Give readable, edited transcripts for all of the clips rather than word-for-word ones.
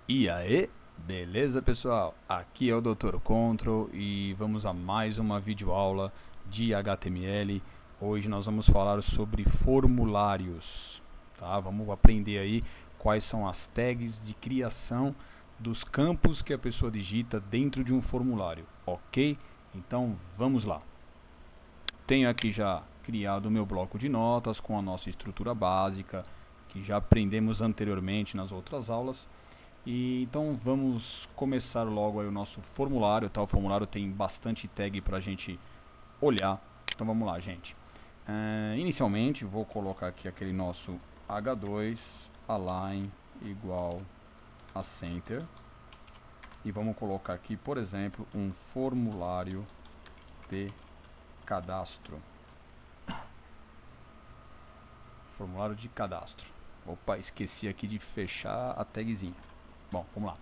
E aí, beleza pessoal? Aqui é o Dr. Control e vamos a mais uma videoaula de HTML. Hoje nós vamos falar sobre formulários, tá? Vamos aprender aí quais são as tags de criação dos campos que a pessoa digita dentro de um formulário, ok? Então vamos lá. Tenho aqui já criado o meu bloco de notas com a nossa estrutura básica, que já aprendemos anteriormente nas outras aulas. E então vamos começar logo aí o nosso formulário, tá? O formulário tem bastante tag para a gente olhar. Então vamos lá, gente. Inicialmente vou colocar aqui aquele nosso H2 align igual a center e vamos colocar aqui, por exemplo, um formulário de cadastro. Formulário de cadastro. Opa, esqueci aqui de fechar a tagzinha. Bom, vamos lá.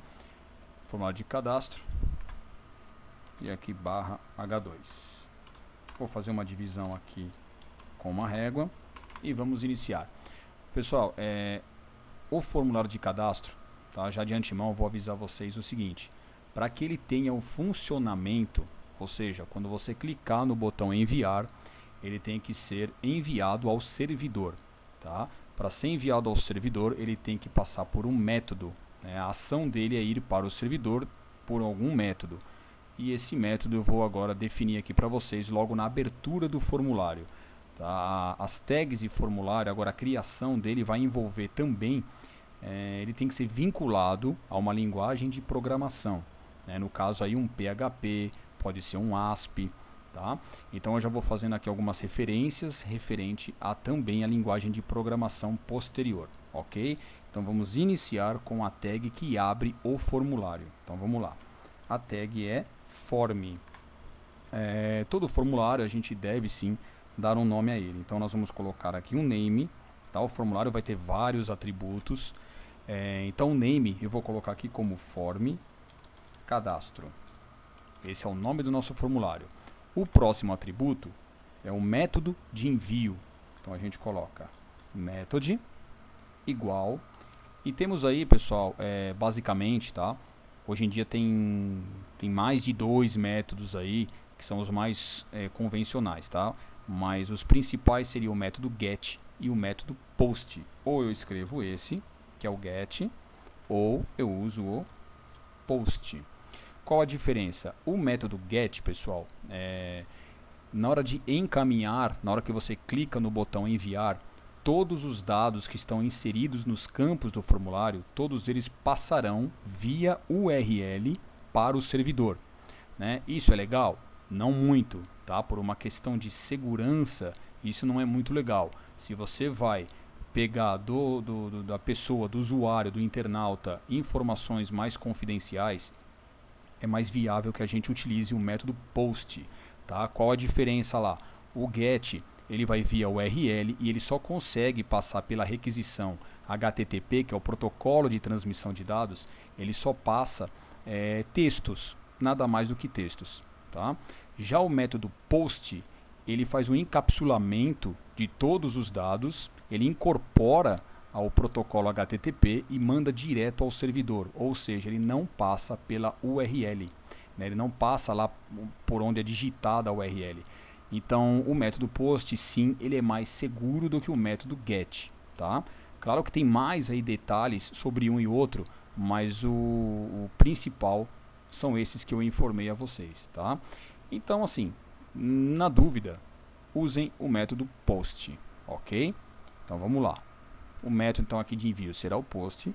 Formulário de cadastro e aqui barra H2. Vou fazer uma divisão aqui com uma régua e vamos iniciar. Pessoal, o formulário de cadastro, tá? Já de antemão eu vou avisar vocês o seguinte: para que ele tenha o funcionamento, ou seja, quando você clicar no botão enviar, ele tem que ser enviado ao servidor, tá? Para ser enviado ao servidor, ele tem que passar por um método. A ação dele é ir para o servidor por algum método. E esse método eu vou agora definir aqui para vocês logo na abertura do formulário. Tá? As tags de formulário, agora a criação dele vai envolver também, ele tem que ser vinculado a uma linguagem de programação. No caso aí um PHP, pode ser um ASP. Tá? Então eu já vou fazendo aqui algumas referências referente a também a linguagem de programação posterior, ok? Então vamos iniciar com a tag que abre o formulário. Então vamos lá. A tag é form. Todo formulário a gente deve sim dar um nome a ele. Então nós vamos colocar aqui um name. Tá? O formulário vai ter vários atributos. Então o name eu vou colocar aqui como form cadastro. Esse é o nome do nosso formulário. O próximo atributo é o método de envio. Então a gente coloca method igual. E temos aí, pessoal, basicamente, tá? Hoje em dia tem mais de 2 métodos aí, que são os mais convencionais, tá? Mas os principais seriam o método get e o método post. Ou eu escrevo esse, que é o get, ou eu uso o post. Qual a diferença? O método get, pessoal, na hora de encaminhar, na hora que você clica no botão enviar, todos os dados que estão inseridos nos campos do formulário, todos eles passarão via URL para o servidor. Isso é legal? Não muito, tá? Por uma questão de segurança, isso não é muito legal. Se você vai pegar da pessoa, do usuário, do internauta, informações mais confidenciais, é mais viável que a gente utilize o método post. Tá? Qual a diferença lá? O get ele vai via URL e ele só consegue passar pela requisição HTTP, que é o protocolo de transmissão de dados, ele só passa textos, nada mais do que textos. Tá? Já o método post, ele faz um encapsulamento de todos os dados, ele incorpora ao protocolo HTTP e manda direto ao servidor, ou seja, ele não passa pela URL, ele não passa lá por onde é digitada a URL. Então o método post, sim, ele é mais seguro do que o método get. Tá? Claro que tem mais aí detalhes sobre um e outro, mas o principal são esses que eu informei a vocês. Tá? Então, assim, na dúvida, usem o método post, ok? Então vamos lá. O método então aqui de envio será o post.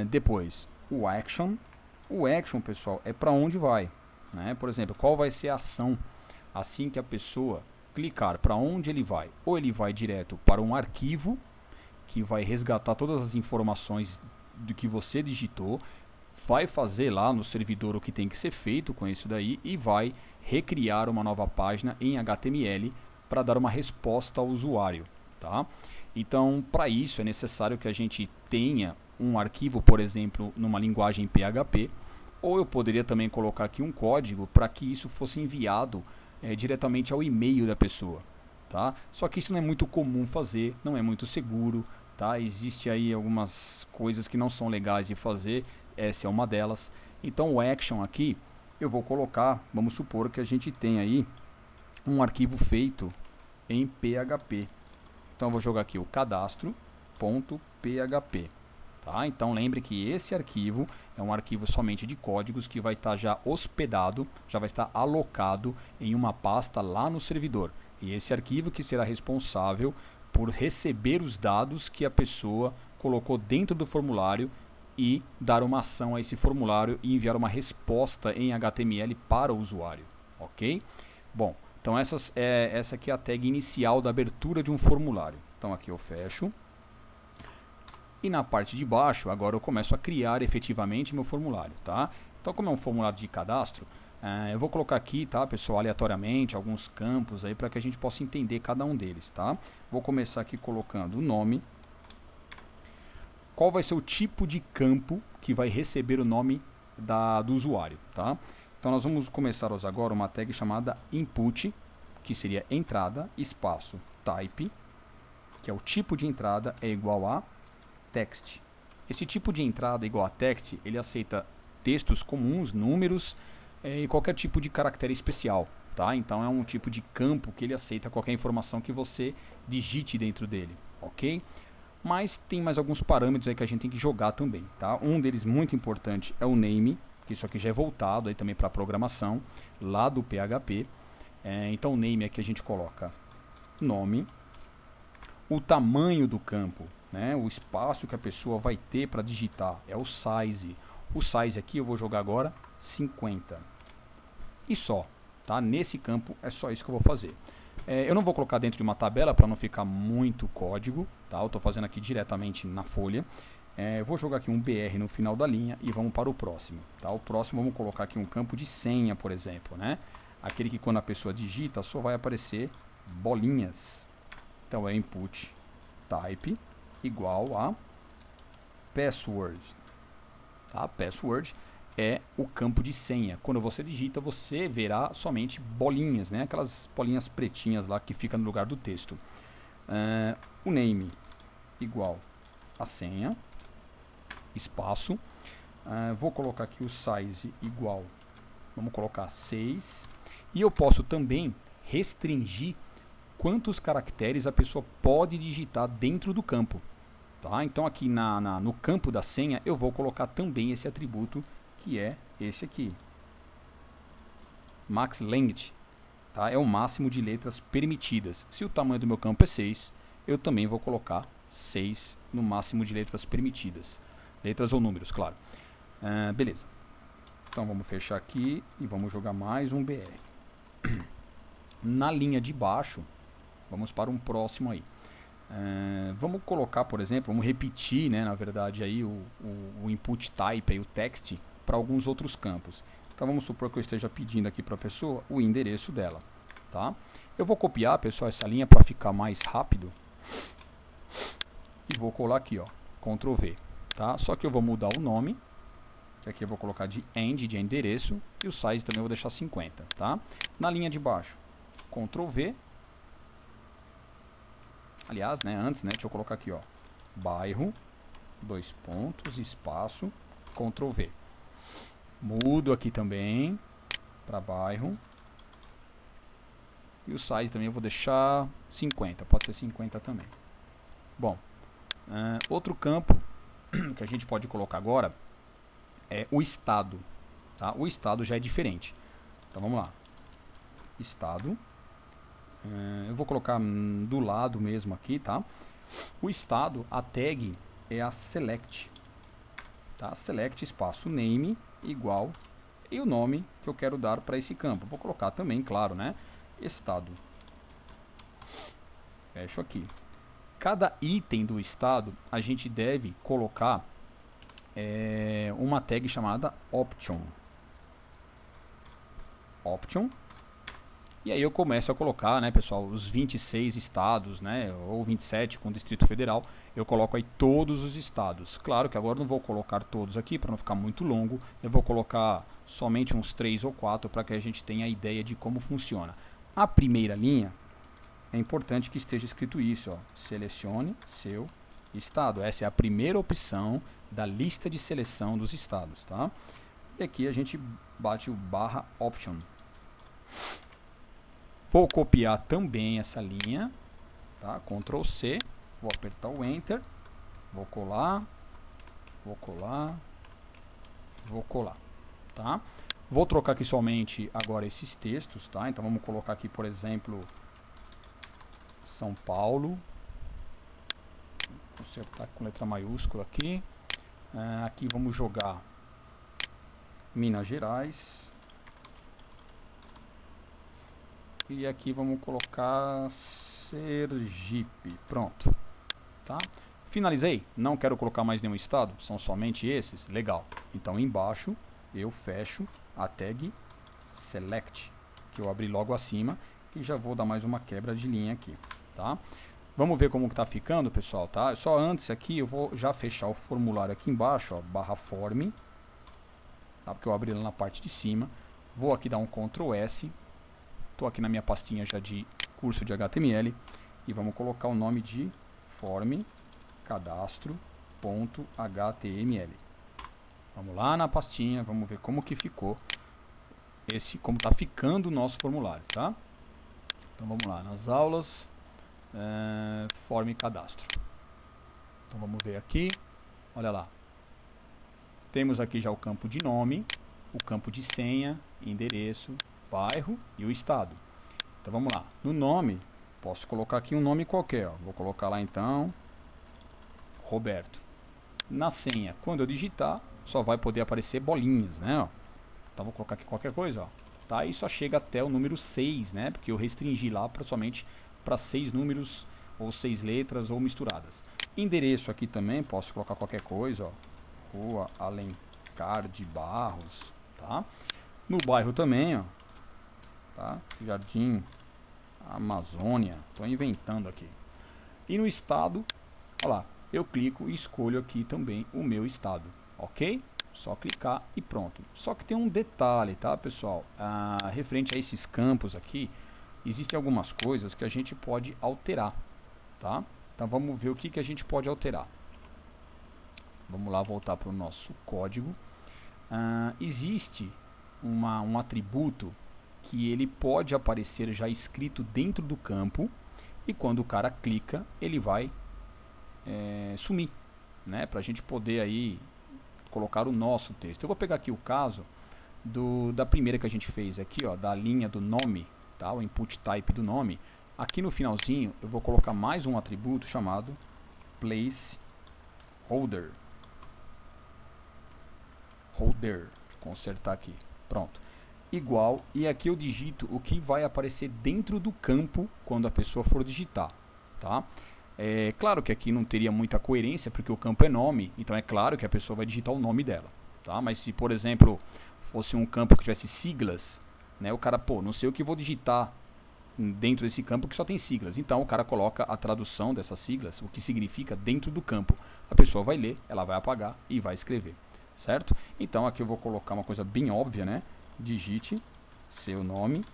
Depois o action. O action, pessoal, é para onde vai. Por exemplo, qual vai ser a ação assim que a pessoa clicar, para onde ele vai? Ou ele vai direto para um arquivo que vai resgatar todas as informações do que você digitou, vai fazer lá no servidor o que tem que ser feito com isso daí e vai recriar uma nova página em HTML para dar uma resposta ao usuário. Tá? Então, para isso é necessário que a gente tenha um arquivo, por exemplo, numa linguagem PHP, ou eu poderia também colocar aqui um código para que isso fosse enviado diretamente ao e-mail da pessoa. Tá? Só que isso não é muito comum fazer, não é muito seguro, tá? Existe aí algumas coisas que não são legais de fazer, essa é uma delas. Então o action aqui, eu vou colocar, vamos supor que a gente tem aí um arquivo feito em PHP. Então eu vou jogar aqui o cadastro.php. Tá? Então lembre que esse arquivo é um arquivo somente de códigos que vai estar já hospedado, já vai estar alocado em uma pasta lá no servidor. E esse arquivo que será responsável por receber os dados que a pessoa colocou dentro do formulário e dar uma ação a esse formulário e enviar uma resposta em HTML para o usuário. Ok? Bom, então essa aqui é a tag inicial da abertura de um formulário. Então aqui eu fecho. E na parte de baixo, agora eu começo a criar efetivamente meu formulário, tá? Então, como é um formulário de cadastro, eu vou colocar aqui, tá, pessoal, aleatoriamente, alguns campos aí para que a gente possa entender cada um deles, tá? Vou começar aqui colocando o nome. Qual vai ser o tipo de campo que vai receber o nome do usuário, tá? Então, nós vamos começar a usar agora uma tag chamada input, que seria entrada, espaço, type, que é o tipo de entrada, é igual a text. Esse tipo de entrada igual a text, ele aceita textos comuns, números e qualquer tipo de caractere especial, tá? Então é um tipo de campo que ele aceita qualquer informação que você digite dentro dele, ok? Mas tem mais alguns parâmetros aí que a gente tem que jogar também, tá? Um deles muito importante é o name, que isso aqui já é voltado aí também para programação lá do PHP. Então o name aqui a gente coloca nome, o tamanho do campo, né, o espaço que a pessoa vai ter para digitar é o size. O size aqui eu vou jogar agora 50. E só, tá? Nesse campo é só isso que eu vou fazer. Eu não vou colocar dentro de uma tabela para não ficar muito código, tá? Eu estou fazendo aqui diretamente na folha. Eu vou jogar aqui um BR no final da linha e vamos para o próximo, tá? O próximo vamos colocar aqui um campo de senha, por exemplo, né? Aquele que quando a pessoa digita só vai aparecer bolinhas. Então é input type igual a password. Tá? Password é o campo de senha. Quando você digita, você verá somente bolinhas, né? Aquelas bolinhas pretinhas lá que fica no lugar do texto. O name igual a senha, espaço. Vou colocar aqui o size igual, vamos colocar 6. E eu posso também restringir quantos caracteres a pessoa pode digitar dentro do campo. Tá? Então aqui no campo da senha eu vou colocar também esse atributo que é esse aqui, max length, tá? É o máximo de letras permitidas. Se o tamanho do meu campo é 6, eu também vou colocar 6 no máximo de letras permitidas, letras ou números, claro. Beleza, então vamos fechar aqui e vamos jogar mais um BR. Na linha de baixo, vamos para um próximo aí. Vamos colocar, por exemplo, vamos repetir, né, na verdade, aí o input type, aí, o text, para alguns outros campos. Então vamos supor que eu esteja pedindo aqui para a pessoa o endereço dela. Tá? Eu vou copiar, pessoal, essa linha para ficar mais rápido. E vou colar aqui, ó, Ctrl V. Tá? Só que eu vou mudar o nome, que aqui eu vou colocar de end, de endereço, e o size também eu vou deixar 50. Tá? Na linha de baixo, Ctrl V. Aliás, né, antes, né, deixa eu colocar aqui, ó, bairro, 2 pontos, espaço, Ctrl V. Mudo aqui também para bairro. E o size também eu vou deixar 50, pode ser 50 também. Bom, outro campo que a gente pode colocar agora é o estado. Tá? O estado já é diferente. Então vamos lá. Estado. Eu vou colocar do lado mesmo aqui, tá? O estado, a tag é a select. Tá? Select espaço name igual e o nome que eu quero dar para esse campo. Vou colocar também, claro, né? Estado. Fecho aqui. Cada item do estado a gente deve colocar uma tag chamada option. Option. E aí eu começo a colocar, né, pessoal, os 26 estados, né, ou 27 com o Distrito Federal, eu coloco aí todos os estados. Claro que agora não vou colocar todos aqui para não ficar muito longo, eu vou colocar somente uns 3 ou 4 para que a gente tenha a ideia de como funciona. A primeira linha, é importante que esteja escrito isso, ó, selecione seu estado. Essa é a primeira opção da lista de seleção dos estados, tá? E aqui a gente bate o /option. Vou copiar também essa linha, tá? Ctrl C, vou apertar o Enter, vou colar, vou colar, vou colar, tá? Vou trocar aqui somente agora esses textos, tá? Então vamos colocar aqui, por exemplo, São Paulo. Vou acertar com letra maiúscula aqui. Aqui vamos jogar Minas Gerais. E aqui vamos colocar Sergipe. Pronto, tá? Finalizei. Não quero colocar mais nenhum estado. São somente esses. Legal. Então embaixo eu fecho a tag Select, que eu abri logo acima. E já vou dar mais uma quebra de linha aqui, tá? Vamos ver como que tá ficando, pessoal, tá? Só antes aqui eu vou já fechar o formulário aqui embaixo, ó, /form, tá? Porque eu abri lá na parte de cima. Vou aqui dar um Ctrl S. Estou aqui na minha pastinha já de curso de HTML e vamos colocar o nome de form cadastro.html. Vamos lá na pastinha, vamos ver como que ficou como está ficando o nosso formulário, tá? Então vamos lá, nas aulas, form cadastro. Então vamos ver aqui, olha lá. Temos aqui já o campo de nome, o campo de senha, endereço, bairro e o estado. Então vamos lá, no nome, posso colocar aqui um nome qualquer, ó. Vou colocar lá então, Roberto. Na senha, quando eu digitar, só vai poder aparecer bolinhas, né? Ó. Então vou colocar aqui qualquer coisa, ó. Tá? E só chega até o número 6, né? Porque eu restringi lá somente para 6 números, ou 6 letras, ou misturadas. Endereço aqui também, posso colocar qualquer coisa, ó. Rua Alencar de Barros, tá? No bairro também, ó. Tá? Jardim Amazônia, estou inventando aqui. E no estado, olha lá, eu clico e escolho aqui também o meu estado, ok? Só clicar e pronto. Só que tem um detalhe, tá, pessoal? Referente a esses campos aqui, existem algumas coisas que a gente pode alterar, tá? Então vamos ver o que a gente pode alterar. Vamos lá voltar para o nosso código. Existe um atributo que ele pode aparecer já escrito dentro do campo e quando o cara clica ele vai sumir, né? Para a gente poder aí colocar o nosso texto. Eu vou pegar aqui o caso da primeira que a gente fez aqui, ó, da linha do nome, tá? O input type do nome. Aqui no finalzinho eu vou colocar mais um atributo chamado placeholder. Consertar aqui, pronto. Igual, e aqui eu digito o que vai aparecer dentro do campo quando a pessoa for digitar, tá? É claro que aqui não teria muita coerência porque o campo é nome, então é claro que a pessoa vai digitar o nome dela, tá? Mas se, por exemplo, fosse um campo que tivesse siglas, né, o cara, pô, não sei o que vou digitar dentro desse campo que só tem siglas. Então o cara coloca a tradução dessas siglas, o que significa dentro do campo. A pessoa vai ler, ela vai apagar e vai escrever, certo? Então aqui eu vou colocar uma coisa bem óbvia, né? Digite seu nome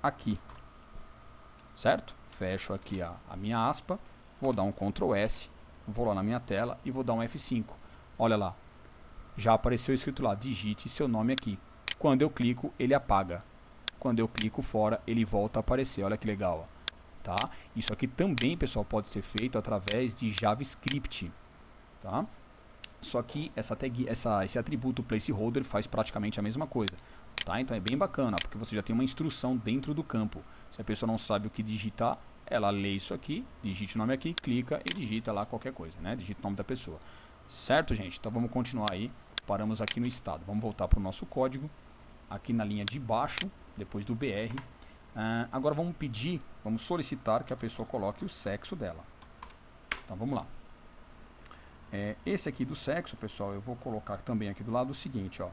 aqui, certo? Fecho aqui a minha aspa, vou dar um Ctrl S, vou lá na minha tela e vou dar um F5. Olha lá, já apareceu escrito lá, digite seu nome aqui. Quando eu clico, ele apaga. Quando eu clico fora, ele volta a aparecer. Olha que legal, ó. Tá? Isso aqui também, pessoal, pode ser feito através de JavaScript, tá? Só que esse atributo placeholder faz praticamente a mesma coisa. Tá? Então é bem bacana, porque você já tem uma instrução dentro do campo. Se a pessoa não sabe o que digitar, ela lê isso aqui, digite o nome aqui, clica e digita lá qualquer coisa, né? Digita o nome da pessoa. Certo, gente? Então vamos continuar aí. Paramos aqui no estado. Vamos voltar para o nosso código. Aqui na linha de baixo, depois do BR. Agora vamos solicitar que a pessoa coloque o sexo dela. Então vamos lá. Esse aqui do sexo, pessoal, eu vou colocar também aqui do lado o seguinte, ó.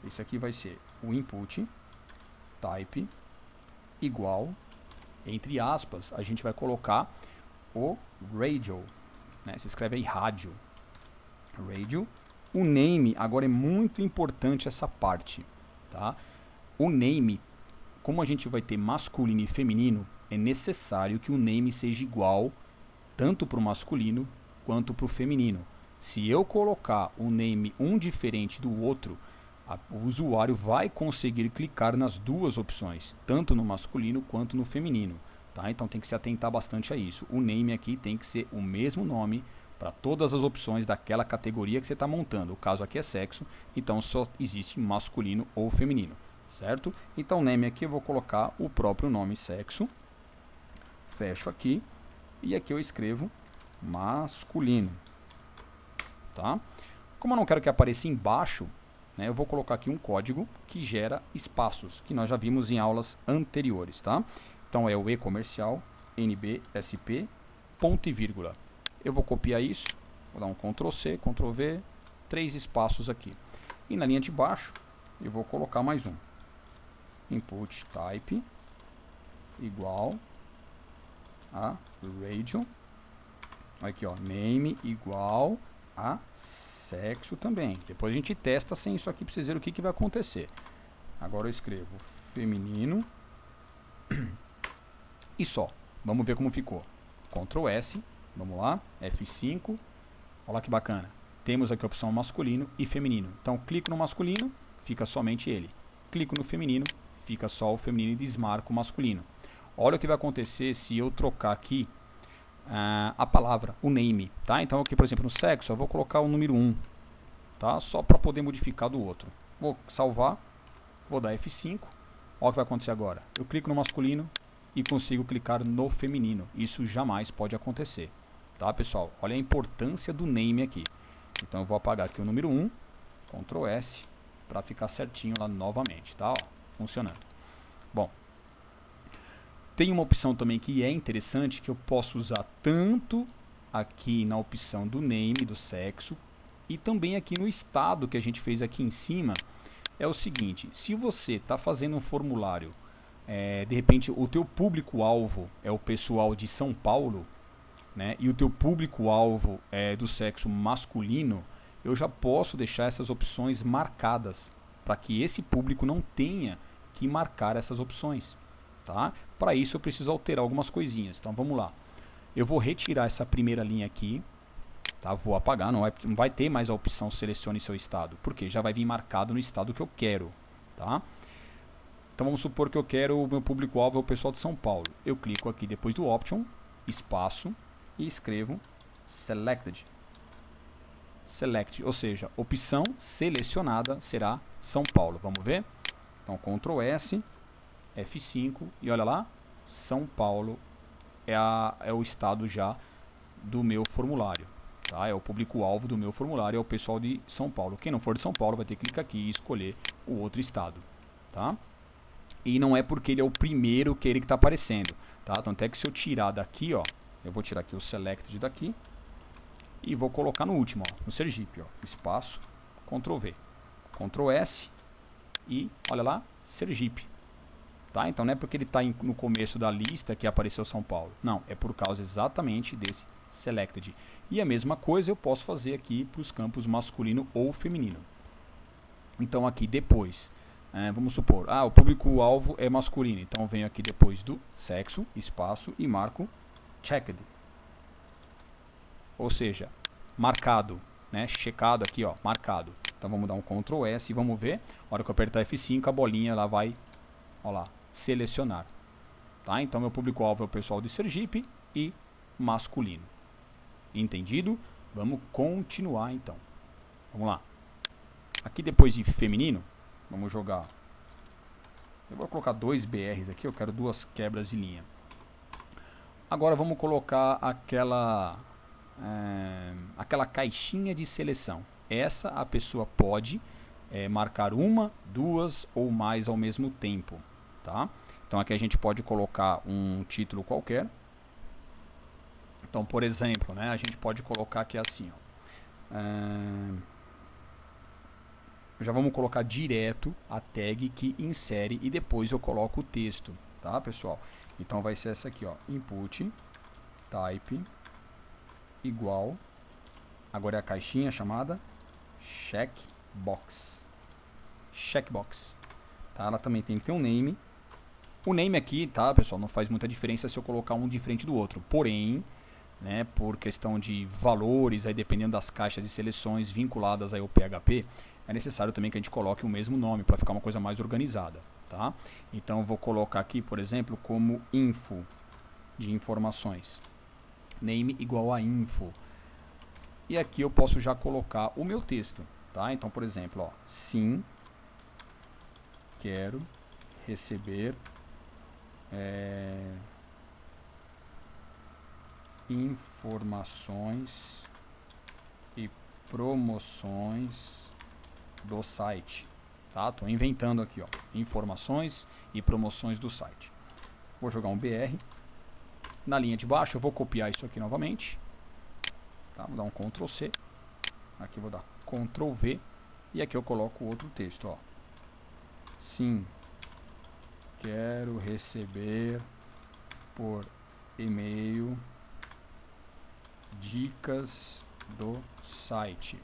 Esse aqui vai ser o input type igual, entre aspas, a gente vai colocar o radio, né? Se escreve aí rádio. Radio. O name, agora é muito importante essa parte, tá? O name, como a gente vai ter masculino e feminino, é necessário que o name seja igual tanto para o masculino quanto para o feminino. Se eu colocar o name um diferente do outro, o usuário vai conseguir clicar nas duas opções, tanto no masculino quanto no feminino. Tá? Então tem que se atentar bastante a isso. O name aqui tem que ser o mesmo nome para todas as opções daquela categoria que você está montando. O caso aqui é sexo, então só existe masculino ou feminino, certo? Então name aqui eu vou colocar o próprio nome sexo, fecho aqui e aqui eu escrevo masculino, tá? Como eu não quero que apareça embaixo, né, eu vou colocar aqui um código que gera espaços, que nós já vimos em aulas anteriores, tá? Então é o E comercial, NBSP, ponto e vírgula. Eu vou copiar isso, vou dar um Ctrl C, Ctrl V, 3 espaços aqui. E na linha de baixo, eu vou colocar mais um. Input type igual a radio. Aqui, ó, name igual a sexo também. Depois a gente testa sem isso aqui para vocês verem o que vai acontecer. Agora eu escrevo feminino e só. Vamos ver como ficou. Ctrl S, vamos lá, F5. Olha lá que bacana. Temos aqui a opção masculino e feminino. Então clico no masculino, fica somente ele. Clico no feminino, fica só o feminino e desmarco o masculino. Olha o que vai acontecer se eu trocar aqui a palavra, o name, tá? Então aqui, por exemplo, no sexo, eu vou colocar o número 1, tá? Só para poder modificar do outro. Vou salvar, vou dar F5. Olha o que vai acontecer agora. Eu clico no masculino e consigo clicar no feminino. Isso jamais pode acontecer, tá, pessoal? Olha a importância do name aqui. Então eu vou apagar aqui o número 1, Ctrl S, para ficar certinho lá novamente, tá? Ó, funcionando. Bom, tem uma opção também que é interessante, que eu posso usar tanto aqui na opção do name, do sexo, e também aqui no estado que a gente fez aqui em cima. É o seguinte, se você está fazendo um formulário, de repente o teu público-alvo é o pessoal de São Paulo, né, e o teu público-alvo é do sexo masculino, eu já posso deixar essas opções marcadas, para que esse público não tenha que marcar essas opções. Tá? Para isso eu preciso alterar algumas coisinhas. Então vamos lá. Eu vou retirar essa primeira linha aqui. Tá? Vou apagar, não vai ter mais a opção selecione seu estado, porque já vai vir marcado no estado que eu quero. Tá? Então vamos supor que eu quero o meu público-alvo é o pessoal de São Paulo. Eu clico aqui depois do option, espaço, e escrevo selected. Select, ou seja, opção selecionada será São Paulo. Vamos ver? Então Ctrl S, F5 e olha lá, São Paulo é o estado já do meu formulário, tá? É o público-alvo do meu formulário, é o pessoal de São Paulo. Quem não for de São Paulo vai ter que clicar aqui e escolher o outro estado, tá? E não é porque ele é o primeiro que ele está aparecendo, tá? Então até que se eu tirar daqui, ó, eu vou tirar aqui o selected daqui e vou colocar no último, ó, no Sergipe, ó, espaço, Ctrl V, Ctrl S e olha lá, Sergipe. Tá? Então não é porque ele está no começo da lista que apareceu São Paulo. Não, é por causa exatamente desse selected. E a mesma coisa eu posso fazer aqui para os campos masculino ou feminino. Então aqui depois, vamos supor, o público-alvo é masculino. Então eu venho aqui depois do sexo, espaço e marco checked. Ou seja, marcado, né? Checado aqui, ó, marcado. Então vamos dar um Ctrl S e vamos ver. Na hora que eu apertar F5, a bolinha lá vai, ó lá, selecionar. Tá? Então meu público-alvo é o pessoal de Sergipe e masculino. Entendido? Vamos continuar então. Vamos lá. Aqui depois de feminino, vamos jogar. Eu vou colocar 2 BRs aqui, eu quero 2 quebras de linha. Agora vamos colocar aquela caixinha de seleção. Essa a pessoa pode marcar 1, 2 ou mais ao mesmo tempo. Tá? Então aqui a gente pode colocar um título qualquer. Então, por exemplo, né, a gente pode colocar aqui assim, ó, já vamos colocar direto a tag que insere e depois eu coloco o texto, tá, pessoal? Então vai ser essa aqui, ó, input type igual, agora é a caixinha chamada checkbox. Checkbox, tá? Ela também tem que ter um name. O name aqui, tá, pessoal, não faz muita diferença se eu colocar um de frente do outro. Porém, né, por questão de valores, aí dependendo das caixas de seleções vinculadas aí ao PHP, é necessário também que a gente coloque o mesmo nome para ficar uma coisa mais organizada, tá? Então eu vou colocar aqui, por exemplo, como info de informações, name igual a info, e aqui eu posso já colocar o meu texto, tá? Então, por exemplo, ó, sim, quero receber informações e promoções do site, tá? Tô inventando aqui, ó, informações e promoções do site. Vou jogar um BR. Na linha de baixo eu vou copiar isso aqui novamente, tá? Vou dar um Ctrl C, aqui vou dar Ctrl V, e aqui eu coloco outro texto, ó. Sim, quero receber por e-mail dicas do site.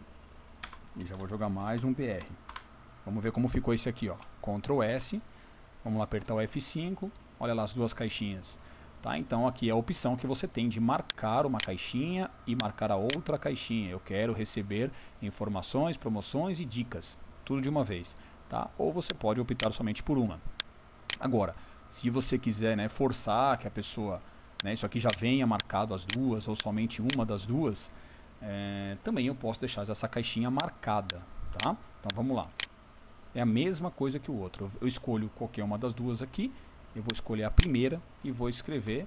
E já vou jogar mais um BR. Vamos ver como ficou esse aqui, ó. Ctrl S, vamos lá apertar o F5, olha lá as duas caixinhas. Tá? Então aqui é a opção que você tem de marcar uma caixinha e marcar a outra caixinha. Eu quero receber informações, promoções e dicas, tudo de uma vez. Tá? Ou você pode optar somente por uma. Agora, se você quiser, né, forçar que a pessoa, né, isso aqui já venha marcado as duas ou somente uma das duas, também eu posso deixar essa caixinha marcada. Tá? Então vamos lá. É a mesma coisa que o outro. Eu escolho qualquer uma das duas aqui. Eu vou escolher a primeira e vou escrever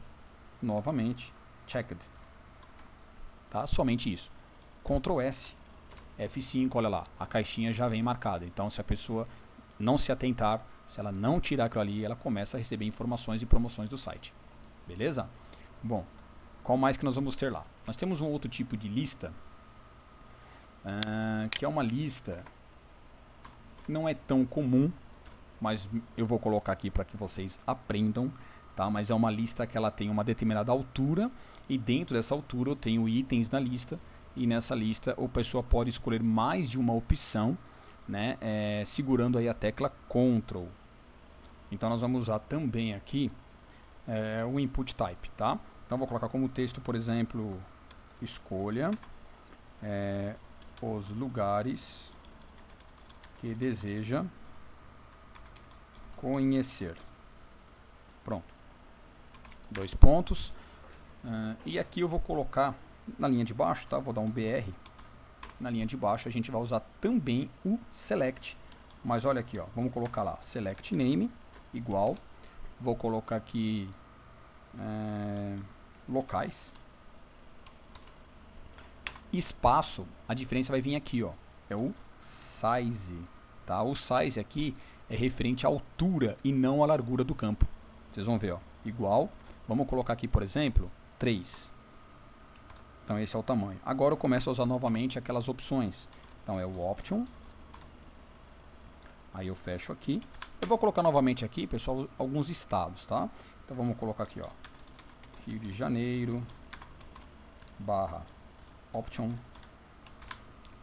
novamente checked. Tá? Somente isso. Ctrl S, F5, olha lá, a caixinha já vem marcada. Então se a pessoa não se atentar, se ela não tirar aquilo ali, ela começa a receber informações e promoções do site. Beleza? Bom, qual mais que nós vamos ter lá? Nós temos um outro tipo de lista, que é uma lista que não é tão comum, mas eu vou colocar aqui para que vocês aprendam, tá? Mas é uma lista que ela tem uma determinada altura, e dentro dessa altura eu tenho itens na lista, e nessa lista a pessoa pode escolher mais de uma opção, né? Segurando aí a tecla Ctrl. Então nós vamos usar também aqui o input type, tá? Então vou colocar como texto, por exemplo, escolha os lugares que deseja conhecer. Pronto. 2 pontos. E aqui eu vou colocar na linha de baixo, tá? Vou dar um BR. Na linha de baixo a gente vai usar também o select. Mas olha aqui, ó. Vamos colocar lá select name igual. Vou colocar aqui locais. Espaço, a diferença vai vir aqui, ó. É o size, tá? O size aqui é referente à altura e não à largura do campo. Vocês vão ver, ó, igual. Vamos colocar aqui, por exemplo, 3. Então esse é o tamanho. Agora eu começo a usar novamente aquelas opções. Então é o option. Aí eu fecho aqui. Eu vou colocar novamente aqui, pessoal, alguns estados, tá? Então vamos colocar aqui, ó, Rio de Janeiro, barra option.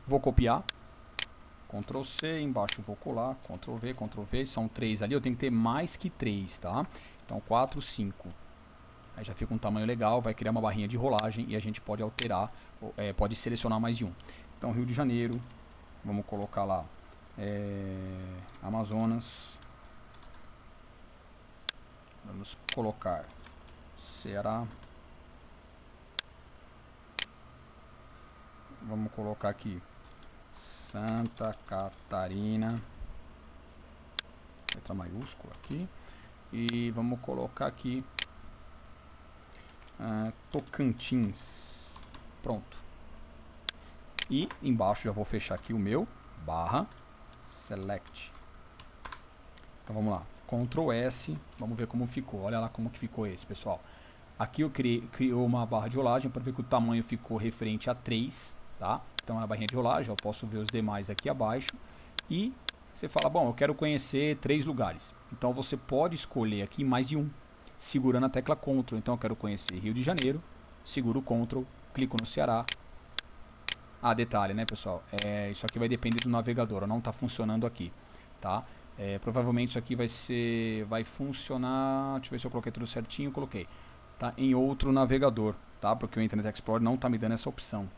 Vou copiar. Ctrl C, embaixo vou colar, Ctrl V, são 3 ali, eu tenho que ter mais que 3, tá? Então 4, 5. Aí já fica um tamanho legal, vai criar uma barrinha de rolagem e a gente pode alterar, pode selecionar mais de um. Então Rio de Janeiro, vamos colocar lá Amazonas, vamos colocar Ceará, vamos colocar aqui Santa Catarina, letra maiúscula aqui, e vamos colocar aqui Tocantins. Pronto. E embaixo já vou fechar aqui o meu barra select. Então vamos lá, Ctrl S, vamos ver como ficou. Olha lá como que ficou esse, pessoal. Aqui eu criou uma barra de rolagem para ver que o tamanho ficou referente a 3, tá? Então na barrinha de rolagem eu posso ver os demais aqui abaixo. E você fala, bom, eu quero conhecer 3 lugares. Então você pode escolher aqui mais de um, segurando a tecla Ctrl. Então eu quero conhecer Rio de Janeiro, seguro o Ctrl, clico no Ceará. Ah, detalhe, né, pessoal? Isso aqui vai depender do navegador, não está funcionando aqui, tá? Provavelmente isso aqui vai funcionar, deixa eu ver se eu coloquei tudo certinho, coloquei. tá, em outro navegador, tá, porque o Internet Explorer não está me dando essa opção.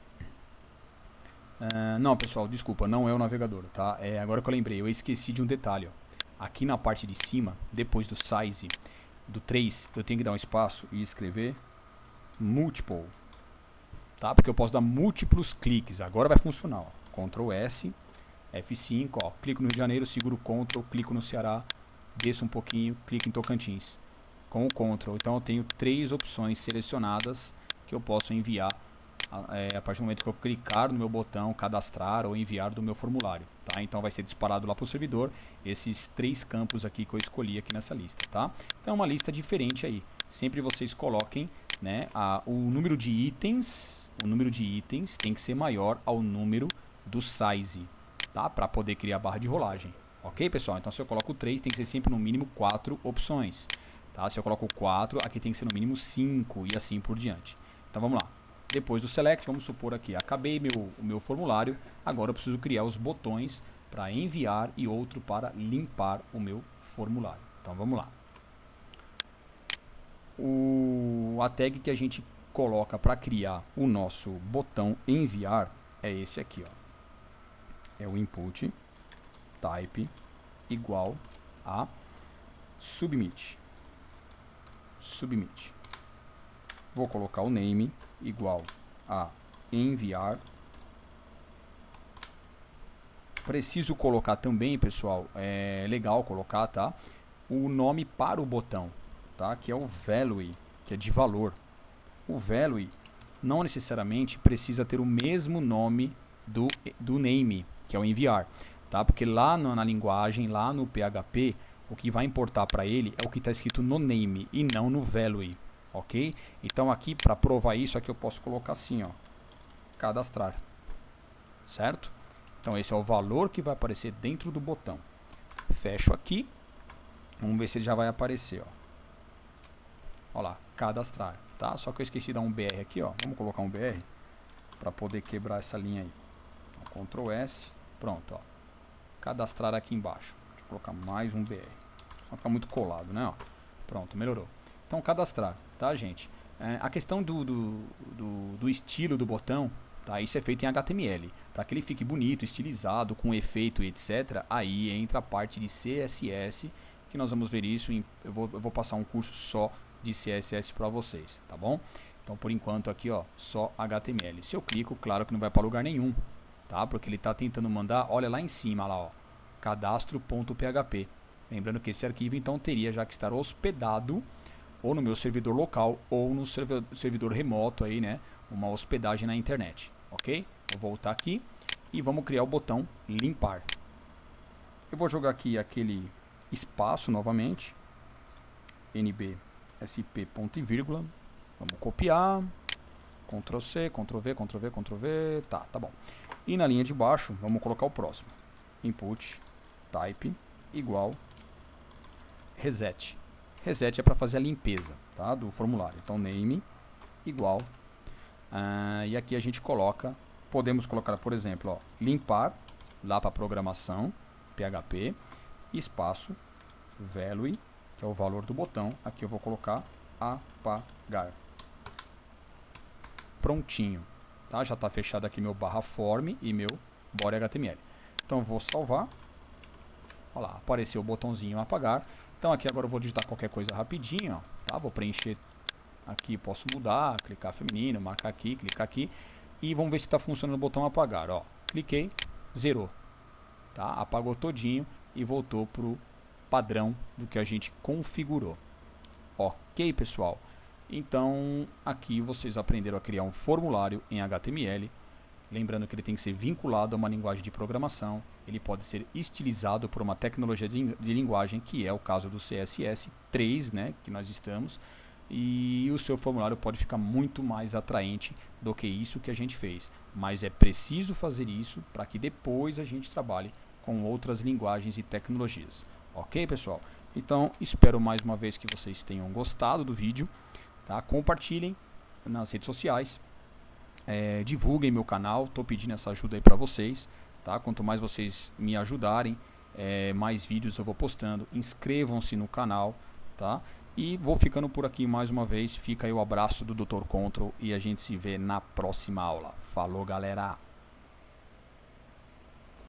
Não, pessoal, desculpa, não é o navegador, tá? Agora que eu lembrei, eu esqueci de um detalhe, ó. Aqui na parte de cima, depois do size do 3, eu tenho que dar um espaço e escrever multiple, tá? Porque eu posso dar múltiplos cliques. Agora vai funcionar, ó. Ctrl S, F5, ó. Clico no Rio de Janeiro, seguro o Ctrl, clico no Ceará, desço um pouquinho, clico em Tocantins. Com o Ctrl, então eu tenho 3 opções selecionadas que eu posso enviar a partir do momento que eu clicar no meu botão cadastrar ou enviar do meu formulário, tá? Então vai ser disparado lá para o servidor esses 3 campos aqui que eu escolhi aqui nessa lista, tá? Então é uma lista diferente aí. Sempre vocês coloquem, né, o número de itens tem que ser maior ao número do size, tá? Para poder criar a barra de rolagem. Ok, pessoal? Então se eu coloco 3, tem que ser sempre no mínimo 4 opções. Tá? Se eu coloco 4, aqui tem que ser no mínimo 5 e assim por diante. Então vamos lá. Depois do select, vamos supor aqui, acabei o meu formulário, agora eu preciso criar os botões para enviar e outro para limpar o meu formulário. Então vamos lá. A tag que a gente coloca para criar o nosso botão enviar é esse aqui, ó. É o input type igual a submit. Vou colocar o name igual a enviar. Preciso colocar também, pessoal, é legal colocar, tá, o nome para o botão, tá, que é o value, que é de valor. O value não necessariamente precisa ter o mesmo nome do name, que é o enviar, tá, porque lá na linguagem, lá no PHP, o que vai importar para ele é o que está escrito no name e não no value, ok? Então aqui, para provar isso, aqui eu posso colocar assim, ó, cadastrar, certo? Então esse é o valor que vai aparecer dentro do botão. Fecho aqui, vamos ver se ele já vai aparecer, ó. Olha lá, cadastrar, tá? Só que eu esqueci de dar um BR aqui, ó. Vamos colocar um BR para poder quebrar essa linha aí. Então, Ctrl S, pronto, ó. Cadastrar aqui embaixo. Deixa eu colocar mais um BR. Só ficar muito colado, né? Ó. Pronto, melhorou. Então, cadastrar, tá, gente? A questão do estilo do botão, tá? Isso é feito em HTML. Para que ele fique bonito, estilizado, com efeito, etc. Aí entra a parte de CSS, que nós vamos ver isso. Eu vou passar um curso só de CSS para vocês, tá bom? Então, por enquanto aqui, ó, só HTML. Se eu clico, claro que não vai para lugar nenhum, tá? Porque ele está tentando mandar, olha lá em cima, lá, ó, cadastro.php. Lembrando que esse arquivo, então, teria já que estar hospedado ou no meu servidor local ou no servidor remoto aí, né? Uma hospedagem na internet, ok? Vou voltar aqui e vamos criar o botão limpar. Eu vou jogar aqui aquele espaço novamente, nbsp ponto e vírgula, vamos copiar, Ctrl C, Ctrl V, Ctrl V, Ctrl V, tá bom. E na linha de baixo, vamos colocar o próximo, input type igual reset. Reset é para fazer a limpeza, tá, do formulário. Então name igual, e aqui a gente coloca, podemos colocar, por exemplo, ó, limpar, lá para programação, PHP, espaço, value, que é o valor do botão, aqui eu vou colocar apagar. Prontinho, tá? Já está fechado aqui meu barra form e meu body HTML. Então eu vou salvar, olha lá, apareceu o botãozinho apagar. Então aqui agora eu vou digitar qualquer coisa rapidinho, ó, tá? Vou preencher aqui, posso mudar, clicar feminino, marcar aqui, clicar aqui e vamos ver se está funcionando o botão apagar, ó. Cliquei, zerou, tá? Apagou todinho e voltou pro padrão do que a gente configurou. Ok, pessoal? Então aqui vocês aprenderam a criar um formulário em HTML. Lembrando que ele tem que ser vinculado a uma linguagem de programação. Ele pode ser estilizado por uma tecnologia de linguagem, que é o caso do CSS3, né, que nós estamos. E o seu formulário pode ficar muito mais atraente do que isso que a gente fez. Mas é preciso fazer isso para que depois a gente trabalhe com outras linguagens e tecnologias. Ok, pessoal? Então, espero mais uma vez que vocês tenham gostado do vídeo. Tá? Compartilhem nas redes sociais. Divulguem meu canal, estou pedindo essa ajuda aí para vocês, tá? Quanto mais vocês me ajudarem, mais vídeos eu vou postando. Inscrevam-se no canal, tá? E vou ficando por aqui mais uma vez. Fica aí o abraço do Dr. Control e a gente se vê na próxima aula. Falou, galera!